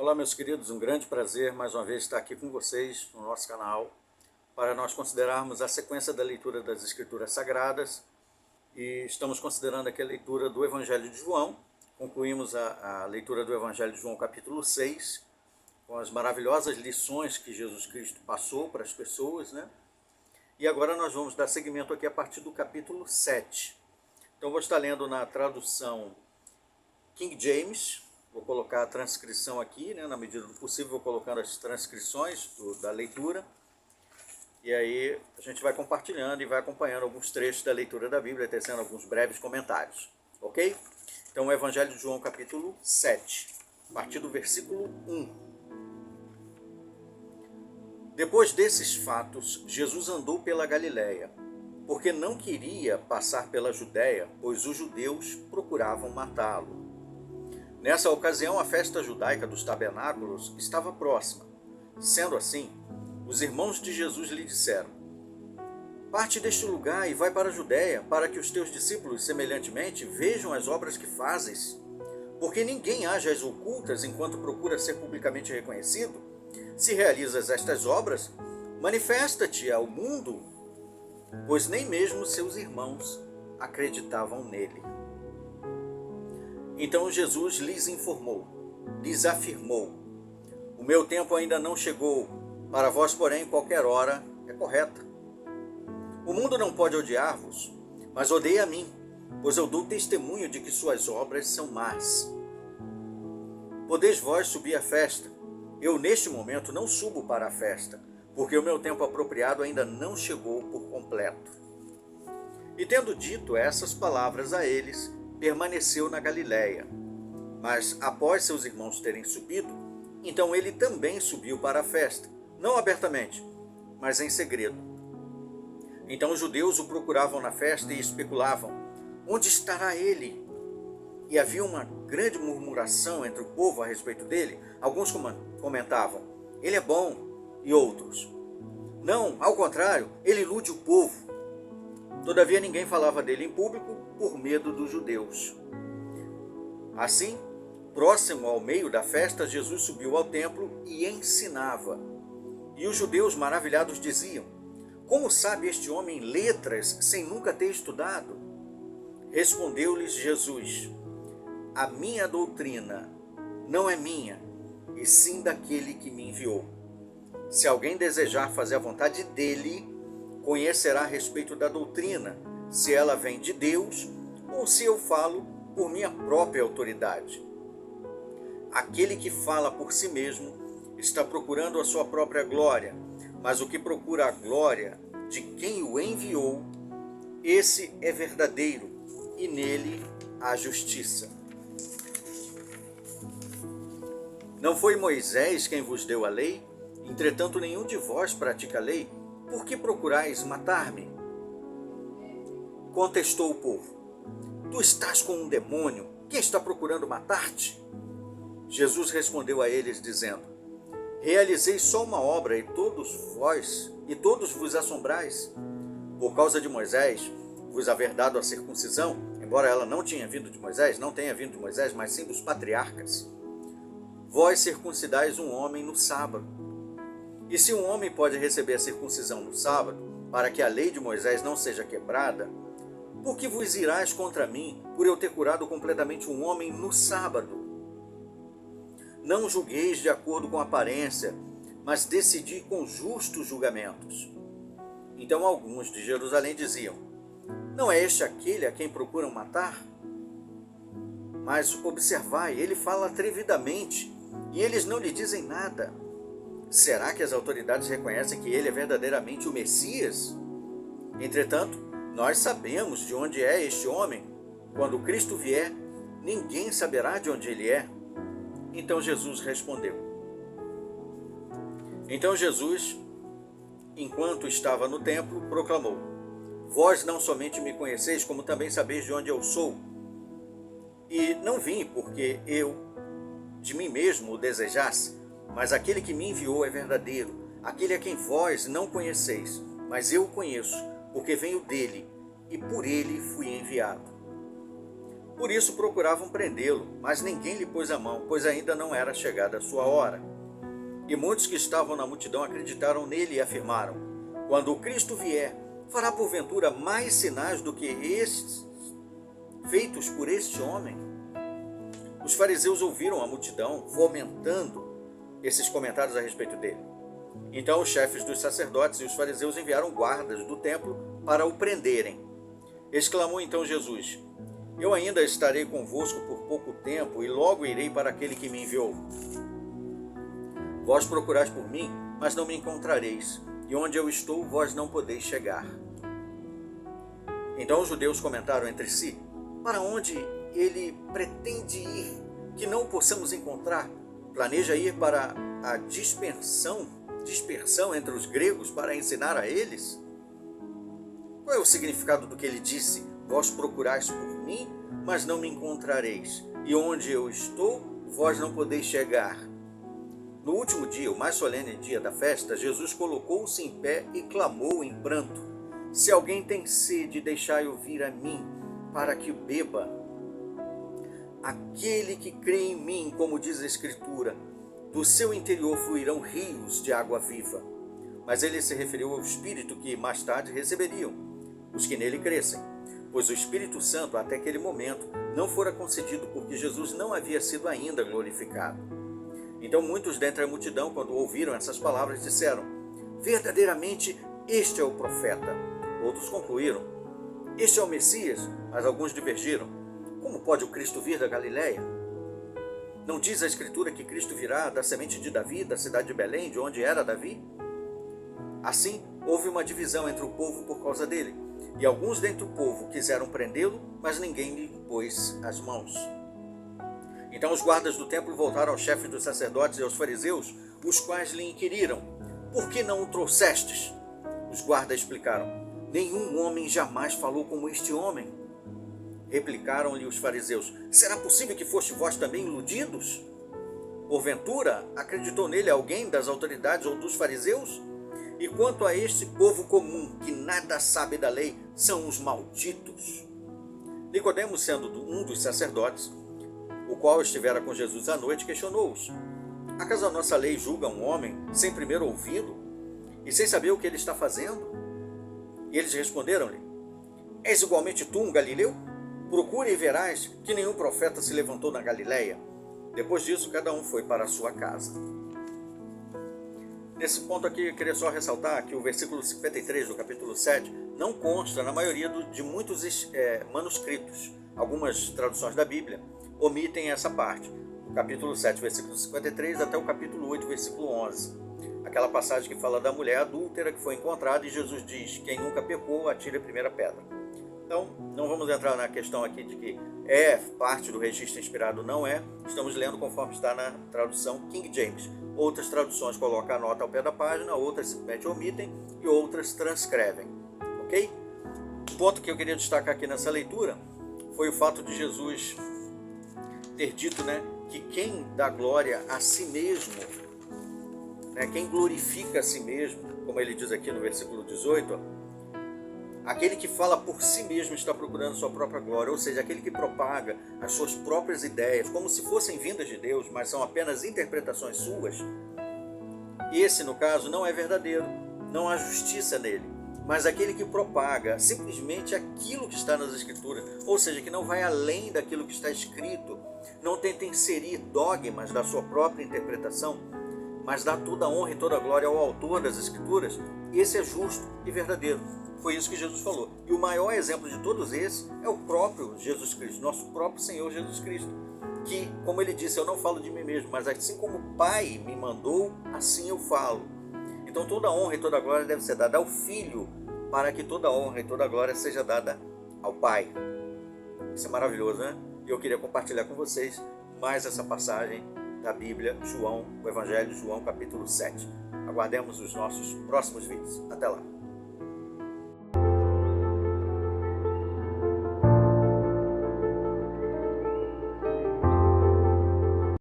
Olá, meus queridos, um grande prazer mais uma vez estar aqui com vocês no nosso canal para nós considerarmos a sequência da leitura das Escrituras Sagradas e estamos considerando aqui a leitura do Evangelho de João. Concluímos a leitura do Evangelho de João capítulo 6 com as maravilhosas lições que Jesus Cristo passou para as pessoas, né? E agora nós vamos dar seguimento aqui a partir do capítulo 7. Então vou estar lendo na tradução King James. Vou colocar a transcrição aqui, né, na medida do possível, vou colocando as transcrições da leitura. E aí a gente vai compartilhando e vai acompanhando alguns trechos da leitura da Bíblia, tecendo alguns breves comentários. Ok? Então o Evangelho de João, capítulo 7, a partir do versículo 1. Depois desses fatos, Jesus andou pela Galiléia, porque não queria passar pela Judéia, pois os judeus procuravam matá-lo. Nessa ocasião, a festa judaica dos tabernáculos estava próxima. Sendo assim, os irmãos de Jesus lhe disseram: parte deste lugar e vai para a Judéia, para que os teus discípulos, semelhantemente, vejam as obras que fazes. Porque ninguém age às ocultas enquanto procura ser publicamente reconhecido. Se realizas estas obras, manifesta-te ao mundo, pois nem mesmo seus irmãos acreditavam nele. Então Jesus lhes informou, lhes afirmou: o meu tempo ainda não chegou, para vós, porém, qualquer hora é correta. O mundo não pode odiar-vos, mas odeia a mim, pois eu dou testemunho de que suas obras são más. Podeis vós subir à festa. Eu, neste momento, não subo para a festa, porque o meu tempo apropriado ainda não chegou por completo. E tendo dito essas palavras a eles, permaneceu na Galiléia. Mas após seus irmãos terem subido, então ele também subiu para a festa, não abertamente, mas em segredo. Então os judeus o procuravam na festa e especulavam: onde estará ele? E havia uma grande murmuração entre o povo a respeito dele. Alguns comentavam: ele é bom, e outros: não, ao contrário, ele ilude o povo. Todavia ninguém falava dele em público por medo dos judeus. Assim, próximo ao meio da festa, Jesus subiu ao templo e ensinava. E os judeus maravilhados diziam: como sabe este homem letras sem nunca ter estudado? Respondeu-lhes Jesus: a minha doutrina não é minha, e sim daquele que me enviou. Se alguém desejar fazer a vontade dele, conhecerá a respeito da doutrina, se ela vem de Deus ou se eu falo por minha própria autoridade. Aquele que fala por si mesmo está procurando a sua própria glória, mas o que procura a glória de quem o enviou, esse é verdadeiro, e nele há justiça. Não foi Moisés quem vos deu a lei? Entretanto, nenhum de vós pratica a lei. Por que procurais matar-me? Contestou o povo: tu estás com um demônio. Quem está procurando matar-te? Jesus respondeu a eles, dizendo: realizei só uma obra e todos vos assombrais. Por causa de Moisés vos haver dado a circuncisão, embora ela não tenha vindo de Moisés, mas sim dos patriarcas. Vós circuncidais um homem no sábado. E se um homem pode receber a circuncisão no sábado, para que a lei de Moisés não seja quebrada, por que vos irás contra mim, por eu ter curado completamente um homem no sábado? Não julgueis de acordo com a aparência, mas decidi com justos julgamentos. Então alguns de Jerusalém diziam: não é este aquele a quem procuram matar? Mas observai, ele fala atrevidamente, e eles não lhe dizem nada. Será que as autoridades reconhecem que ele é verdadeiramente o Messias? Entretanto, nós sabemos de onde é este homem. Quando Cristo vier, ninguém saberá de onde ele é. Então Jesus respondeu. Então Jesus, enquanto estava no templo, proclamou: vós não somente me conheceis, como também sabeis de onde eu sou. E não vim porque eu de mim mesmo o desejasse, mas aquele que me enviou é verdadeiro, aquele a quem vós não conheceis, mas eu o conheço, porque venho dele, e por ele fui enviado. Por isso procuravam prendê-lo, mas ninguém lhe pôs a mão, pois ainda não era chegada a sua hora. E muitos que estavam na multidão acreditaram nele e afirmaram: quando o Cristo vier, fará porventura mais sinais do que estes feitos por este homem? Os fariseus ouviram a multidão fomentando esses comentários a respeito dele. Então os chefes dos sacerdotes e os fariseus enviaram guardas do templo para o prenderem. Exclamou então Jesus: eu ainda estarei convosco por pouco tempo e logo irei para aquele que me enviou. Vós procurais por mim, mas não me encontrareis, e onde eu estou, vós não podeis chegar. Então os judeus comentaram entre si: para onde ele pretende ir, que não o possamos encontrar? Planeja ir para a dispersão entre os gregos para ensinar a eles? Qual é o significado do que ele disse? Vós procurais por mim, mas não me encontrareis, e onde eu estou, vós não podeis chegar. No último dia, o mais solene dia da festa, Jesus colocou-se em pé e clamou em pranto: se alguém tem sede, deixai-o vir a mim, para que beba. Aquele que crê em mim, como diz a Escritura, do seu interior fluirão rios de água viva. Mas ele se referiu ao Espírito que mais tarde receberiam os que nele crescem, pois o Espírito Santo, até aquele momento, não fora concedido, porque Jesus não havia sido ainda glorificado. Então muitos dentre a multidão, quando ouviram essas palavras, disseram: verdadeiramente este é o profeta. Outros concluíram: este é o Messias. Mas alguns divergiram: como pode o Cristo vir da Galileia? Não diz a Escritura que Cristo virá da semente de Davi, da cidade de Belém, de onde era Davi? Assim, houve uma divisão entre o povo por causa dele. E alguns dentre o povo quiseram prendê-lo, mas ninguém lhe pôs as mãos. Então os guardas do templo voltaram aos chefes dos sacerdotes e aos fariseus, os quais lhe inquiriram: por que não o trouxestes? Os guardas explicaram: nenhum homem jamais falou como este homem. Replicaram-lhe os fariseus: será possível que foste vós também iludidos? Porventura, acreditou nele alguém das autoridades ou dos fariseus? E quanto a este povo comum, que nada sabe da lei, são os malditos. Nicodemo, sendo um dos sacerdotes, o qual estivera com Jesus à noite, questionou-os: acaso a nossa lei julga um homem sem primeiro ouvi-lo e sem saber o que ele está fazendo? E eles responderam-lhe: és igualmente tu um galileu? Procure e verás que nenhum profeta se levantou na Galileia. Depois disso, cada um foi para a sua casa. Nesse ponto aqui, eu queria só ressaltar que o versículo 53 do capítulo 7 não consta na maioria de muitos manuscritos. Algumas traduções da Bíblia omitem essa parte. Do capítulo 7, versículo 53 até o capítulo 8, versículo 11. Aquela passagem que fala da mulher adúltera que foi encontrada e Jesus diz: quem nunca pecou, atire a primeira pedra. Então, não vamos entrar na questão aqui de que é parte do registro inspirado, não é. Estamos lendo conforme está na tradução King James. Outras traduções colocam a nota ao pé da página, outras simplesmente omitem e outras transcrevem. Ok? O ponto que eu queria destacar aqui nessa leitura foi o fato de Jesus ter dito, que quem dá glória a si mesmo, quem glorifica a si mesmo, como ele diz aqui no versículo 18, aquele que fala por si mesmo está procurando sua própria glória, ou seja, aquele que propaga as suas próprias ideias, como se fossem vindas de Deus, mas são apenas interpretações suas. Esse, no caso, não é verdadeiro, não há justiça nele. Mas aquele que propaga simplesmente aquilo que está nas Escrituras, ou seja, que não vai além daquilo que está escrito, não tenta inserir dogmas da sua própria interpretação, mas dá toda a honra e toda a glória ao autor das Escrituras, esse é justo e verdadeiro. Foi isso que Jesus falou. E o maior exemplo de todos esses é o próprio Jesus Cristo, nosso próprio Senhor Jesus Cristo, que, como ele disse, eu não falo de mim mesmo, mas assim como o Pai me mandou, assim eu falo. Então toda a honra e toda a glória deve ser dada ao Filho, para que toda a honra e toda a glória seja dada ao Pai. Isso é maravilhoso, né? E eu queria compartilhar com vocês mais essa passagem da Bíblia, João, o Evangelho de João, capítulo 7. Aguardemos os nossos próximos vídeos. Até lá!